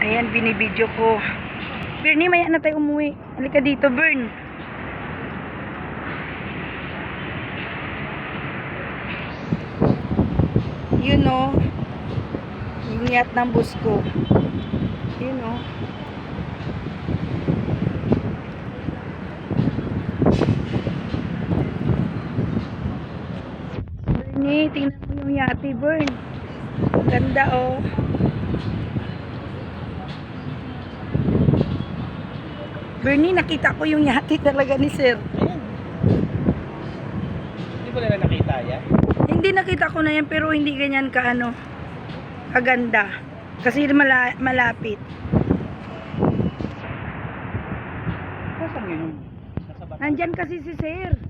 Ayan, binibidyo ko. Bernie, maya na tayo umuwi. Halika dito, Bern. Yun o. Yung yacht ng bus ko. Yun o. Bernie, tingnan mo yung yate, Bern. Ganda o. Bernie, nakita ko yung yate talaga ni Sir. Ayan. Hindi mo na nakita yan? Hindi, nakita ko na yan, pero hindi ganyan kaano, kaganda. Kasi malapit. Nasaan yun? Nasa bata? Nandyan kasi si Sir.